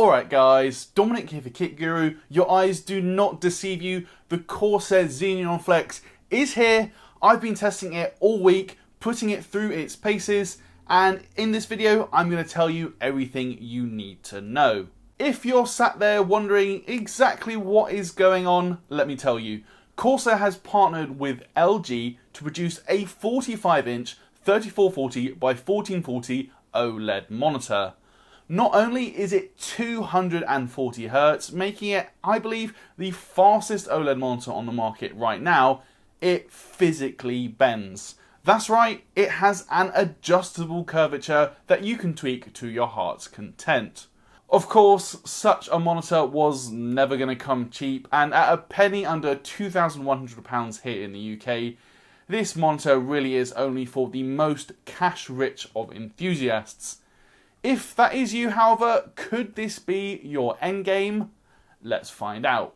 Alright guys, Dominic here for Kit Guru. Your eyes do not deceive you. The Corsair Xeneon Flex is here. I've been testing it all week, putting it through its paces, and in this video I'm going to tell you everything you need to know. If you're sat there wondering exactly what is going on, let me tell you. Corsair has partnered with LG to produce a 45-inch 3440 by 1440 OLED monitor. Not only is it 240 Hz, making it, I believe, the fastest OLED monitor on the market right now, it physically bends. That's right, it has an adjustable curvature that you can tweak to your heart's content. Of course, such a monitor was never going to come cheap, and at a penny under £2,100 here in the UK, this monitor really is only for the most cash-rich of enthusiasts. If that is you, however, could this be your endgame? Let's find out.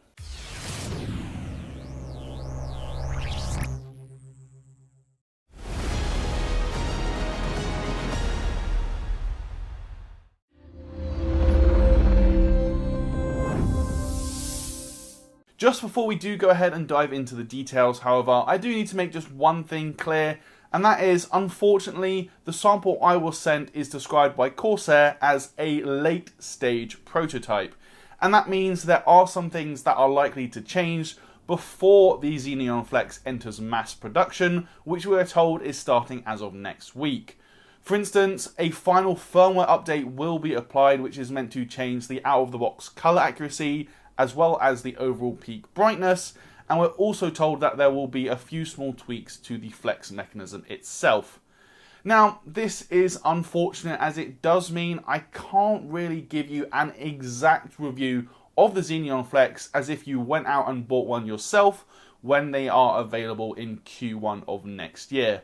Just before we do go ahead and dive into the details, however, I do need to make just one thing clear, and that is, unfortunately, the sample I was sent is described by Corsair as a late stage prototype. And that means there are some things that are likely to change before the Xeneon Flex enters mass production, which we are told is starting as of next week. For instance, a final firmware update will be applied, which is meant to change the out-of-the-box color accuracy, as well as the overall peak brightness, and we're also told that there will be a few small tweaks to the flex mechanism itself. Now, this is unfortunate as it does mean I can't really give you an exact review of the Xeneon Flex as if you went out and bought one yourself when they are available in Q1 of next year.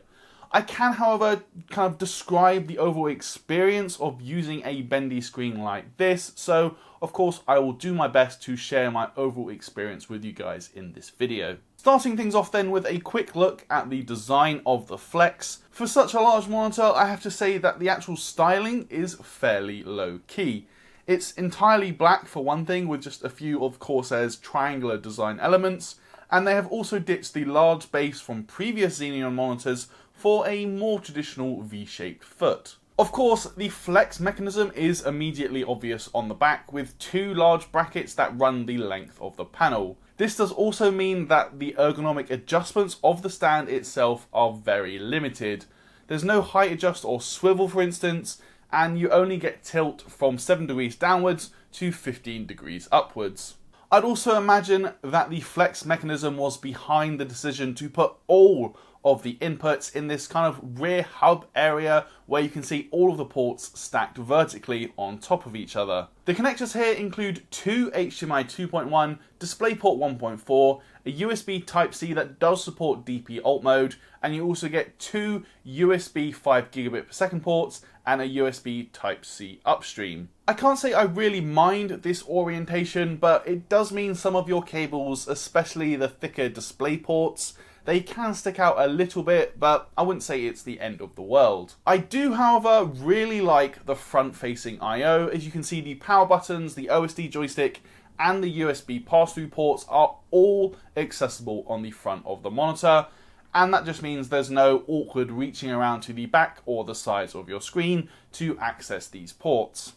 I can, however, kind of describe the overall experience of using a bendy screen like this, so of course I will do my best to share my overall experience with you guys in this video. Starting things off then with a quick look at the design of the Flex. For such a large monitor, I have to say that the actual styling is fairly low key. It's entirely black for one thing, with just a few of Corsair's triangular design elements, and they have also ditched the large base from previous Xeneon monitors for a more traditional V-shaped foot. Of course, the flex mechanism is immediately obvious on the back, with two large brackets that run the length of the panel. This does also mean that the ergonomic adjustments of the stand itself are very limited. There's no height adjust or swivel, for instance, and you only get tilt from 7 degrees downwards to 15 degrees upwards. I'd also imagine that the flex mechanism was behind the decision to put all of the inputs in this kind of rear hub area where you can see all of the ports stacked vertically on top of each other. The connectors here include two HDMI 2.1, DisplayPort 1.4, a USB Type-C that does support DP alt mode, and you also get two USB 5 gigabit per second ports and a USB Type-C upstream. I can't say I really mind this orientation, but it does mean some of your cables, especially the thicker display ports, they can stick out a little bit, but I wouldn't say it's the end of the world. I do, however, really like the front-facing I/O. As you can see, the power buttons, the OSD joystick, and the USB pass-through ports are all accessible on the front of the monitor, and that just means there's no awkward reaching around to the back or the sides of your screen to access these ports.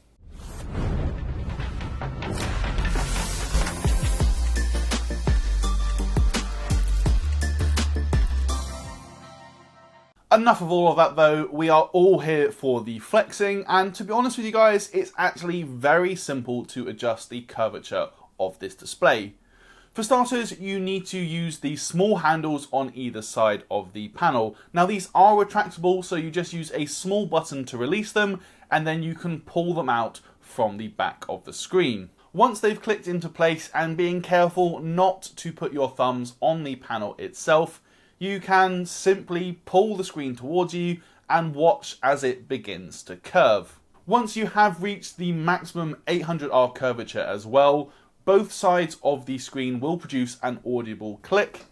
Enough of all of that though, we are all here for the flexing, and to be honest with you guys, it's actually very simple to adjust the curvature of this display. For starters, you need to use the small handles on either side of the panel. Now these are retractable, so you just use a small button to release them, and then you can pull them out from the back of the screen. Once they've clicked into place, and being careful not to put your thumbs on the panel itself, you can simply pull the screen towards you and watch as it begins to curve. Once you have reached the maximum 800R curvature as well, both sides of the screen will produce an audible click,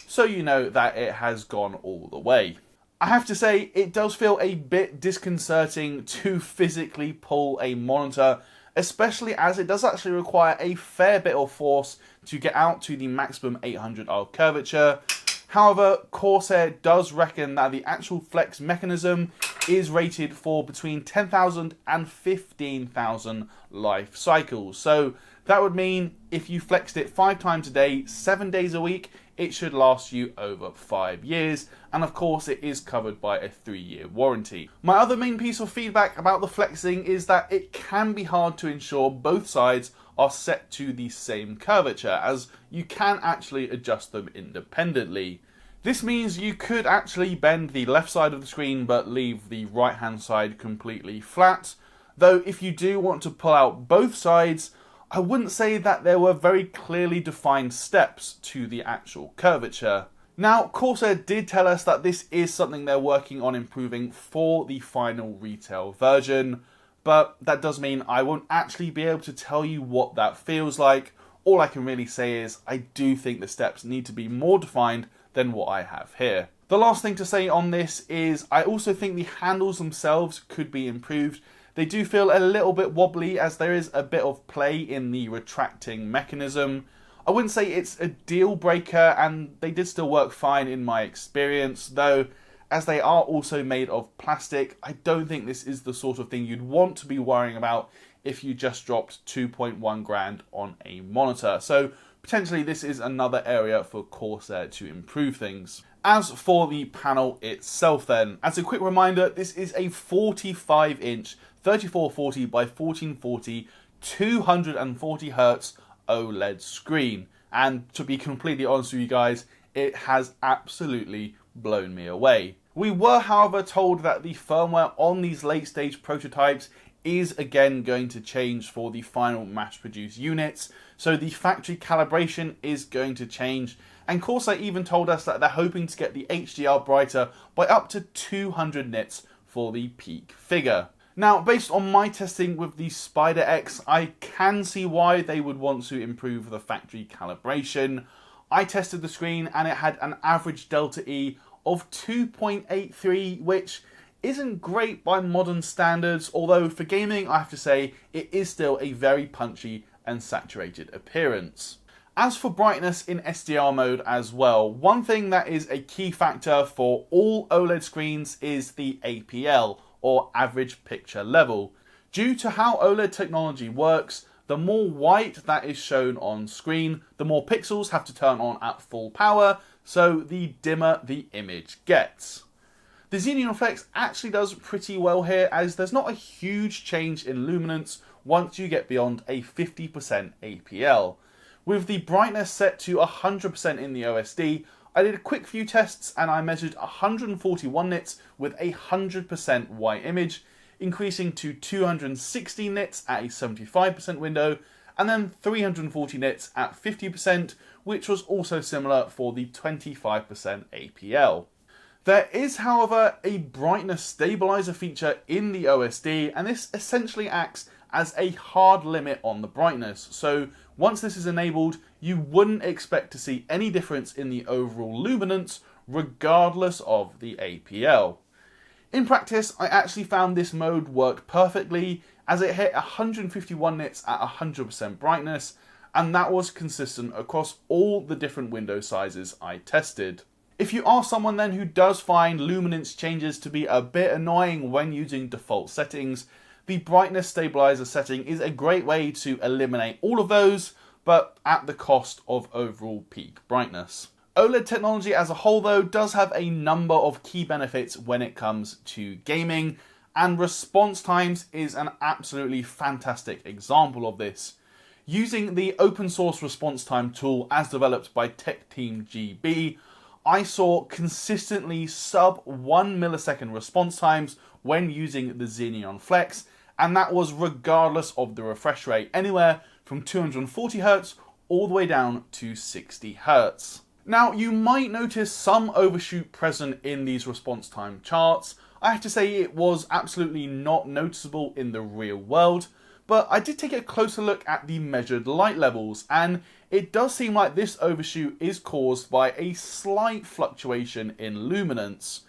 so you know that it has gone all the way. I have to say, it does feel a bit disconcerting to physically pull a monitor especially as it does actually require a fair bit of force to get out to the maximum 800R curvature. However, Corsair does reckon that the actual flex mechanism is rated for between 10,000 and 15,000 life cycles. So that would mean if you flexed it 5 times a day, 7 days a week, it should last you over 5 years. And of course, it is covered by a 3-year warranty. My other main piece of feedback about the flexing is that it can be hard to ensure both sides are set to the same curvature, as you can actually adjust them independently. This means you could actually bend the left side of the screen but leave the right hand side completely flat, though if you do want to pull out both sides, I wouldn't say that there were very clearly defined steps to the actual curvature. Now, Corsair did tell us that this is something they're working on improving for the final retail version, but that does mean I won't actually be able to tell you what that feels like. All I can really say is I do think the steps need to be more defined than what I have here. The last thing to say on this is I also think the handles themselves could be improved. They do feel a little bit wobbly as there is a bit of play in the retracting mechanism. I wouldn't say it's a deal breaker, and they did still work fine in my experience, though as they are also made of plastic, I don't think this is the sort of thing you'd want to be worrying about if you just dropped 2.1 grand on a monitor. So potentially this is another area for Corsair to improve things. As for the panel itself then, as a quick reminder, this is a 45-inch 3440 by 1440 240Hz OLED screen. And to be completely honest with you guys, it has absolutely blown me away. We were, however, told that the firmware on these late stage prototypes is again going to change for the final mass-produced units, so the factory calibration is going to change, and Corsair even told us that they're hoping to get the HDR brighter by up to 200 nits for the peak figure. Now, based on my testing with the Spider X, I can see why they would want to improve the factory calibration. I tested the screen and it had an average delta E of 2.83, which isn't great by modern standards, although for gaming I have to say it is still a very punchy and saturated appearance. As for brightness in SDR mode as well, one thing that is a key factor for all OLED screens is the APL, or average picture level. Due to how OLED technology works, the more white that is shown on screen, the more pixels have to turn on at full power, so the dimmer the image gets. The Xeneon Flex actually does pretty well here, as there's not a huge change in luminance once you get beyond a 50% APL. With the brightness set to 100% in the OSD, I did a quick few tests and I measured 141 nits with a 100% white image, increasing to 260 nits at a 75% window, and then 340 nits at 50%, which was also similar for the 25% APL. There is, however, a brightness stabilizer feature in the OSD, and this essentially acts as a hard limit on the brightness. So once this is enabled, you wouldn't expect to see any difference in the overall luminance, regardless of the APL. In practice, I actually found this mode worked perfectly, as it hit 151 nits at 100% brightness, and that was consistent across all the different window sizes I tested. If you are someone then who does find luminance changes to be a bit annoying when using default settings, the brightness stabilizer setting is a great way to eliminate all of those, but at the cost of overall peak brightness. OLED technology as a whole though does have a number of key benefits when it comes to gaming, and response times is an absolutely fantastic example of this. Using the open source response time tool as developed by Tech Team GB, I saw consistently sub 1 millisecond response times when using the Xeneon Flex, and that was regardless of the refresh rate, anywhere from 240Hz all the way down to 60Hz. Now, you might notice some overshoot present in these response time charts. I have to say it was absolutely not noticeable in the real world, but I did take a closer look at the measured light levels, and it does seem like this overshoot is caused by a slight fluctuation in luminance.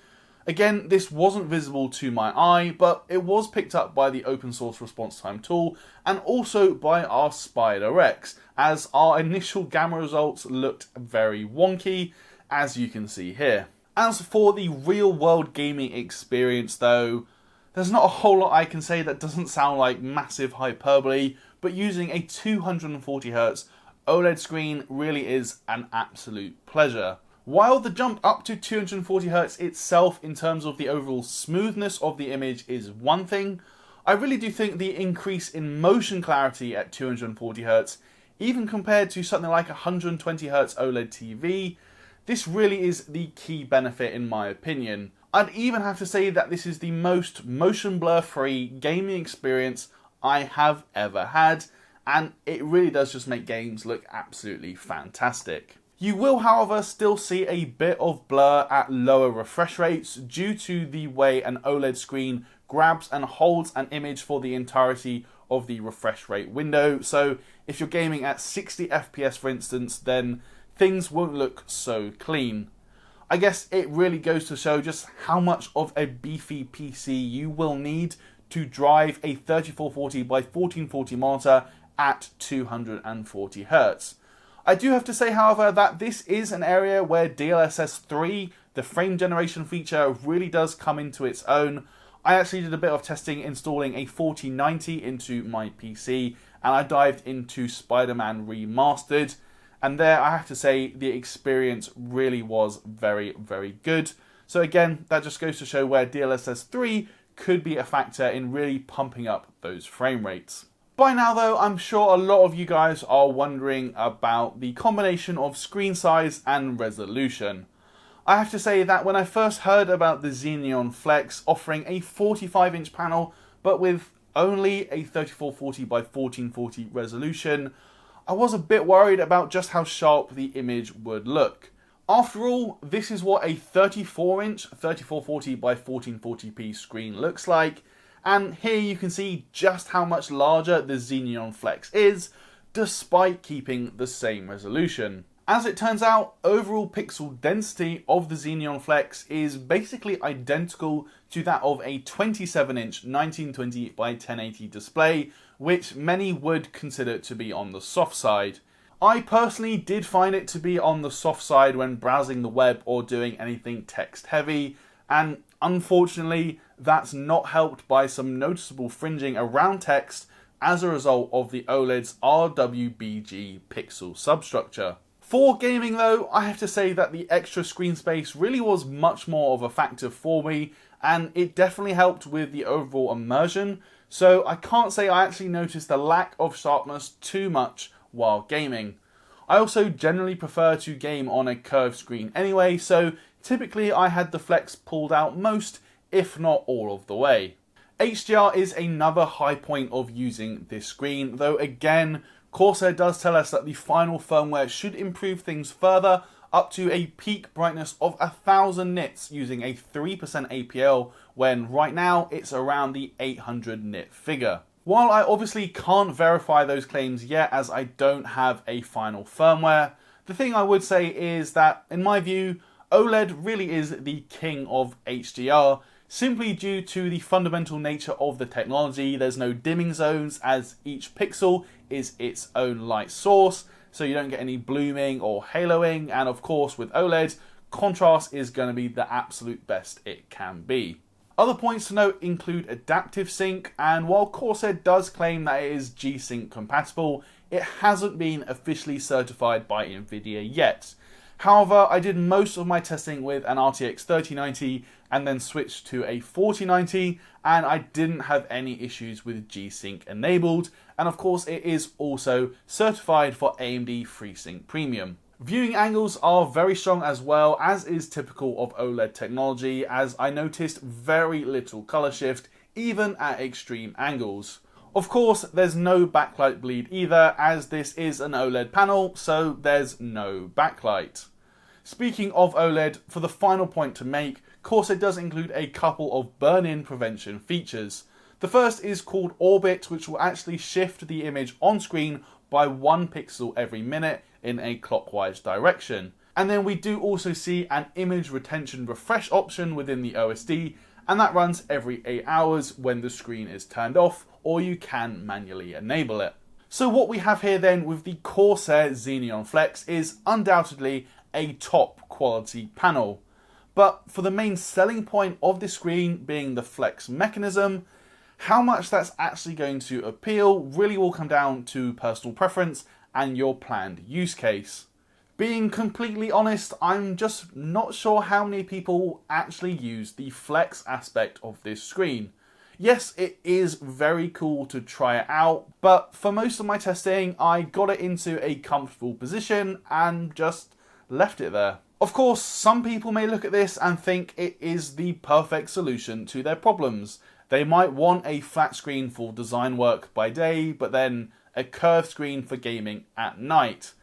Again, this wasn't visible to my eye, but it was picked up by the open source response time tool and also by our SpiderX, as our initial gamma results looked very wonky, as you can see here. As for the real world gaming experience though, there's not a whole lot I can say that doesn't sound like massive hyperbole, but using a 240Hz OLED screen really is an absolute pleasure. While the jump up to 240Hz itself in terms of the overall smoothness of the image is one thing, I really do think the increase in motion clarity at 240Hz, even compared to something like 120Hz OLED TV, this really is the key benefit in my opinion. I'd even have to say that this is the most motion blur free gaming experience I have ever had, and it really does just make games look absolutely fantastic. You will, however, still see a bit of blur at lower refresh rates due to the way an OLED screen grabs and holds an image for the entirety of the refresh rate window. So if you're gaming at 60 FPS for instance, then things won't look so clean. I guess it really goes to show just how much of a beefy PC you will need to drive a 3440 by 1440 monitor at 240Hz. I do have to say, however, that this is an area where DLSS 3, the frame generation feature, really does come into its own. I actually did a bit of testing installing a 4090 into my PC, and I dived into Spider-Man Remastered, and there I have to say the experience really was very, very good. So again, that just goes to show where DLSS 3 could be a factor in really pumping up those frame rates. By now though, I'm sure a lot of you guys are wondering about the combination of screen size and resolution. I have to say that when I first heard about the Xeneon Flex offering a 45-inch panel but with only a 3440 by 1440 resolution, I was a bit worried about just how sharp the image would look. After all, this is what a 34-inch 3440 by 1440p screen looks like, and here you can see just how much larger the Xeneon Flex is, despite keeping the same resolution. As it turns out, overall pixel density of the Xeneon Flex is basically identical to that of a 27-inch 1920 by 1080 display, which many would consider to be on the soft side. I personally did find it to be on the soft side when browsing the web or doing anything text heavy, and unfortunately that's not helped by some noticeable fringing around text as a result of the OLED's RWBG pixel substructure. For gaming though, I have to say that the extra screen space really was much more of a factor for me, and it definitely helped with the overall immersion, so I can't say I actually noticed the lack of sharpness too much while gaming. I also generally prefer to game on a curved screen anyway, so typically I had the Flex pulled out most, if not all of the way. HDR is another high point of using this screen, though again, Corsair does tell us that the final firmware should improve things further up to a peak brightness of 1000 nits using a 3% APL, when right now it's around the 800 nit figure. While I obviously can't verify those claims yet as I don't have a final firmware, the thing I would say is that in my view, OLED really is the king of HDR, simply due to the fundamental nature of the technology. There's no dimming zones as each pixel is its own light source, so you don't get any blooming or haloing, and of course with OLED, contrast is going to be the absolute best it can be. Other points to note include adaptive sync, and while Corsair does claim that it is G-Sync compatible, it hasn't been officially certified by Nvidia yet. However, I did most of my testing with an RTX 3090 and then switched to a 4090, and I didn't have any issues with G-Sync enabled, and of course it is also certified for AMD FreeSync Premium. Viewing angles are very strong as well, as is typical of OLED technology, as I noticed very little color shift even at extreme angles. Of course, there's no backlight bleed either, as this is an OLED panel, so there's no backlight. Speaking of OLED, for the final point to make, Corsair does include a couple of burn-in prevention features. The first is called Orbit, which will actually shift the image on screen by 1 pixel every minute in a clockwise direction. And then we do also see an image retention refresh option within the OSD, and that runs every 8 hours when the screen is turned off, or you can manually enable it. So what we have here then with the Corsair Xeneon Flex is undoubtedly a top quality panel. But for the main selling point of this screen being the flex mechanism, how much that's actually going to appeal really will come down to personal preference and your planned use case. Being completely honest, I'm just not sure how many people actually use the flex aspect of this screen. Yes, it is very cool to try it out, but for most of my testing, I got it into a comfortable position and just left it there. Of course, some people may look at this and think it is the perfect solution to their problems. They might want a flat screen for design work by day, but then a curved screen for gaming at night.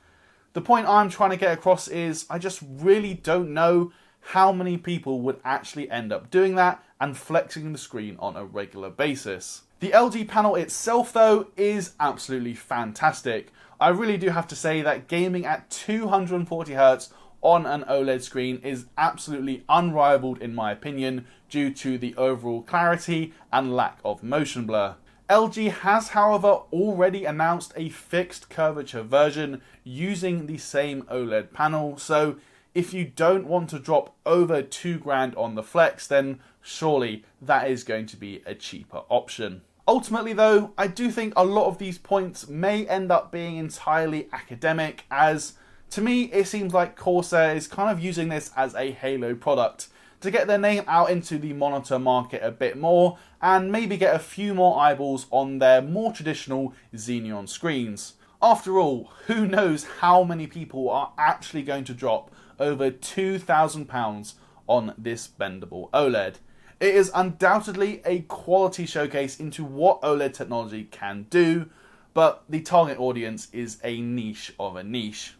The point I'm trying to get across is I just really don't know how many people would actually end up doing that and flexing the screen on a regular basis. The LG panel itself though is absolutely fantastic. I really do have to say that gaming at 240Hz on an OLED screen is absolutely unrivaled in my opinion due to the overall clarity and lack of motion blur. LG has, however, already announced a fixed curvature version using the same OLED panel, so if you don't want to drop over $2,000 on the Flex, then surely that is going to be a cheaper option. Ultimately though, I do think a lot of these points may end up being entirely academic, as to me it seems like Corsair is kind of using this as a halo product to get their name out into the monitor market a bit more and maybe get a few more eyeballs on their more traditional Xeneon screens. After all, who knows how many people are actually going to drop over £2,000 on this bendable OLED. It is undoubtedly a quality showcase into what OLED technology can do, but the target audience is a niche of a niche.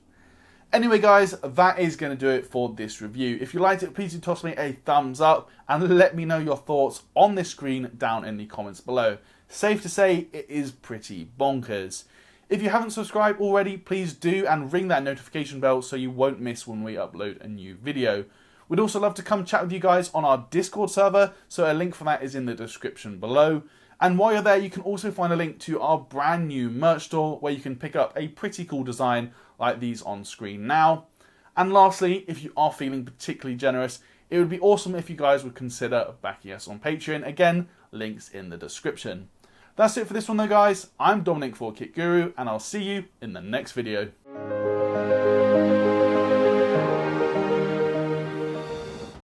Anyway guys, that is going to do it for this review. If you liked it, please do toss me a thumbs up and let me know your thoughts on this screen down in the comments below. Safe to say, it is pretty bonkers. If you haven't subscribed already, please do and ring that notification bell so you won't miss when we upload a new video. We'd also love to come chat with you guys on our Discord server, so a link for that is in the description below. And while you're there, you can also find a link to our brand new merch store where you can pick up a pretty cool design like these on screen now. And lastly, if you are feeling particularly generous, it would be awesome if you guys would consider backing us on Patreon. Again, links in the description. That's it for this one though guys. I'm Dominic for Kit Guru and I'll see you in the next video.